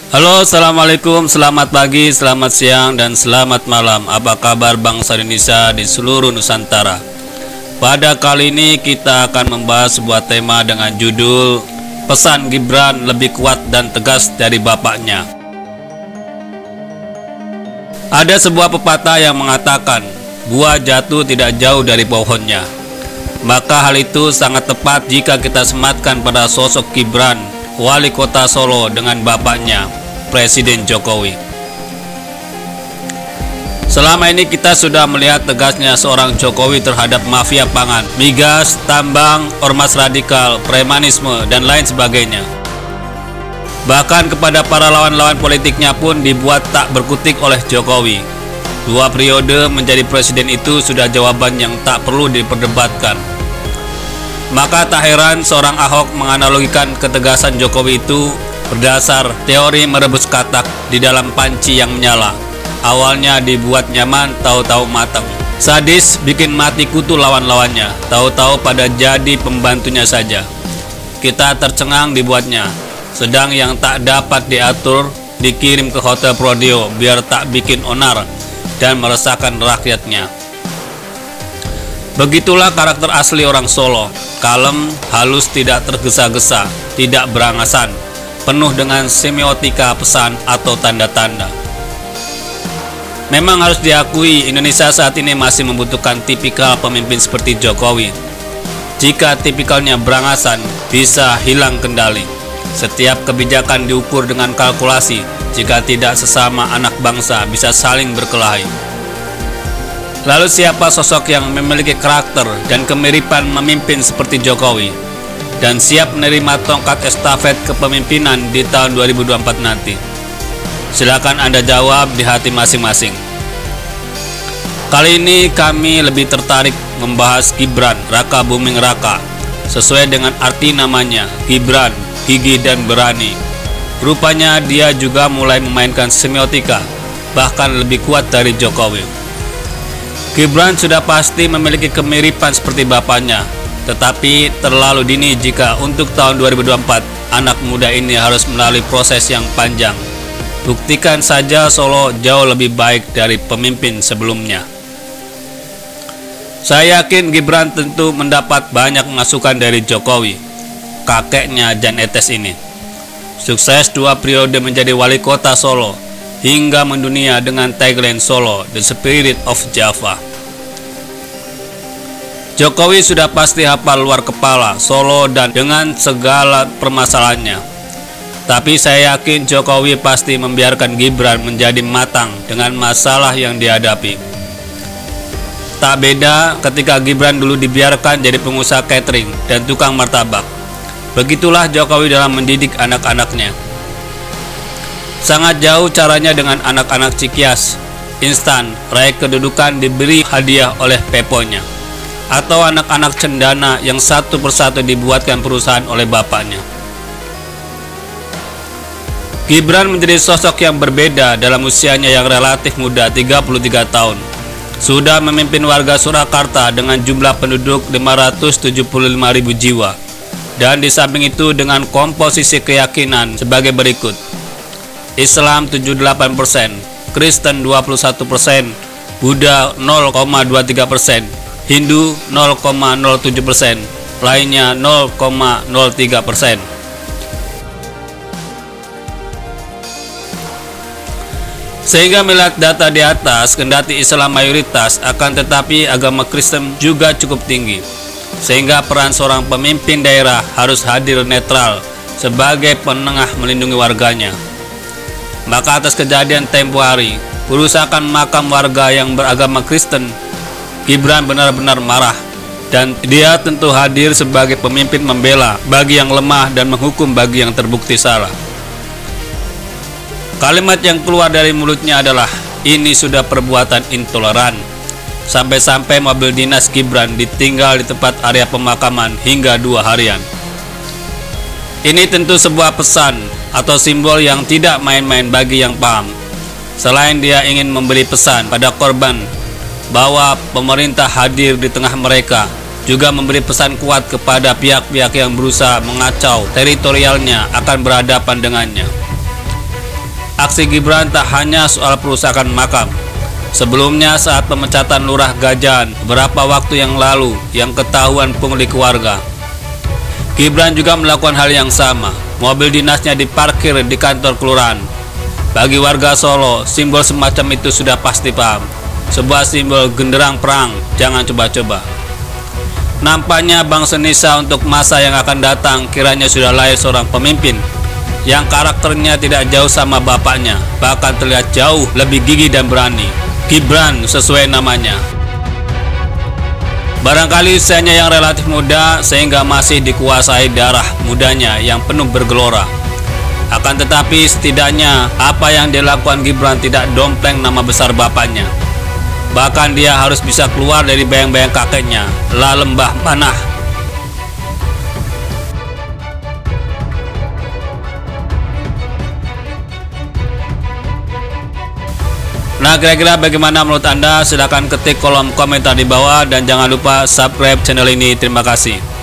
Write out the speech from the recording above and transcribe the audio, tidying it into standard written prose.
Halo, assalamualaikum, selamat pagi, selamat siang, dan selamat malam. Apa kabar bangsa Indonesia di seluruh Nusantara? Pada kali ini kita akan membahas sebuah tema dengan judul Pesan Gibran lebih kuat dan tegas dari bapaknya. Ada sebuah pepatah yang mengatakan, buah jatuh tidak jauh dari pohonnya. Maka hal itu sangat tepat jika kita sematkan pada sosok Gibran, Wali Kota Solo, dengan bapaknya, Presiden Jokowi. Selama ini kita sudah melihat tegasnya seorang Jokowi terhadap mafia pangan, migas, tambang, ormas radikal, premanisme, dan lain sebagainya. Bahkan kepada para lawan-lawan politiknya pun dibuat tak berkutik oleh Jokowi. 2 periode menjadi presiden itu sudah jawaban yang tak perlu diperdebatkan. Maka tak heran seorang Ahok menganalogikan ketegasan Jokowi itu berdasar teori merebus katak di dalam panci yang menyala. Awalnya dibuat nyaman, tahu-tahu matang. Sadis, bikin mati kutu lawan-lawannya, tahu-tahu pada jadi pembantunya saja. Kita tercengang dibuatnya, sedang yang tak dapat diatur dikirim ke hotel Prodeo biar tak bikin onar dan meresahkan rakyatnya. Begitulah karakter asli orang Solo, kalem, halus, tidak tergesa-gesa, tidak berangasan, penuh dengan semiotika pesan atau tanda-tanda. Memang harus diakui Indonesia saat ini masih membutuhkan tipikal pemimpin seperti Jokowi. Jika tipikalnya berangasan, bisa hilang kendali. Setiap kebijakan diukur dengan kalkulasi, jika tidak sesama anak bangsa bisa saling berkelahi. Lalu siapa sosok yang memiliki karakter dan kemiripan memimpin seperti Jokowi dan siap menerima tongkat estafet kepemimpinan di tahun 2024 nanti? Silakan Anda jawab di hati masing-masing. Kali ini kami lebih tertarik membahas Gibran Raka Buming Raka. Sesuai dengan arti namanya, Gibran, gigih dan berani. Rupanya dia juga mulai memainkan semiotika, bahkan lebih kuat dari Jokowi. Gibran sudah pasti memiliki kemiripan seperti bapaknya, tetapi terlalu dini jika untuk tahun 2024 anak muda ini harus melalui proses yang panjang. Buktikan saja Solo jauh lebih baik dari pemimpin sebelumnya. Saya yakin Gibran tentu mendapat banyak masukan dari Jokowi, kakeknya Jan Etes ini. Sukses 2 periode menjadi wali kota Solo hingga mendunia dengan tagline Solo, the spirit of Java. Jokowi sudah pasti hafal luar kepala Solo dan dengan segala permasalahannya. Tapi saya yakin Jokowi pasti membiarkan Gibran menjadi matang dengan masalah yang dihadapi. Tak beda ketika Gibran dulu dibiarkan jadi pengusaha catering dan tukang martabak. Begitulah Jokowi dalam mendidik anak-anaknya. Sangat jauh caranya dengan anak-anak Cikias, instan, raih kedudukan diberi hadiah oleh peponya, atau anak-anak cendana yang satu persatu dibuatkan perusahaan oleh bapaknya. Gibran menjadi sosok yang berbeda dalam usianya yang relatif muda, 33 tahun. Sudah memimpin warga Surakarta dengan jumlah penduduk 575.000 jiwa. Dan di samping itu dengan komposisi keyakinan sebagai berikut: Islam 78%, Kristen 21%, Buddha 0,23%, Hindu 0,07%, lainnya 0,03%. Sehingga melihat data di atas, kendati Islam mayoritas, akan tetapi agama Kristen juga cukup tinggi. Sehingga peran seorang pemimpin daerah harus hadir netral sebagai penengah melindungi warganya. Maka atas kejadian tempo hari, perusakan makam warga yang beragama Kristen, Gibran benar-benar marah, dan dia tentu hadir sebagai pemimpin membela bagi yang lemah dan menghukum bagi yang terbukti salah. Kalimat yang keluar dari mulutnya adalah, ini sudah perbuatan intoleran. Sampai-sampai mobil dinas Gibran ditinggal di tempat area pemakaman hingga 2 harian. Ini tentu sebuah pesan atau simbol yang tidak main-main bagi yang paham. Selain dia ingin memberi pesan pada korban bahwa pemerintah hadir di tengah mereka, juga memberi pesan kuat kepada pihak-pihak yang berusaha mengacau teritorialnya akan berhadapan dengannya. aksi Gibran tak hanya soal perusakan makam. Sebelumnya saat pemecatan Lurah Gajan beberapa waktu yang lalu yang ketahuan pungli keluarga, Gibran juga melakukan hal yang sama. Mobil dinasnya diparkir di kantor kelurahan. Bagi warga Solo, simbol semacam itu sudah pasti paham. Sebuah simbol genderang perang, jangan coba-coba. Nampaknya Bang Senisa untuk masa yang akan datang kiranya sudah lahir seorang pemimpin yang karakternya tidak jauh sama bapaknya, bahkan terlihat jauh lebih gigih dan berani. Gibran sesuai namanya. Barangkali usianya yang relatif muda sehingga masih dikuasai darah mudanya yang penuh bergelora. Akan tetapi setidaknya apa yang dilakukan Gibran tidak dompleng nama besar bapaknya. Bahkan dia harus bisa keluar dari bayang-bayang kakeknya, La Lembah Manah. Nah, kira-kira bagaimana menurut Anda? Silahkan ketik kolom komentar di bawah dan jangan lupa subscribe channel ini. Terima kasih.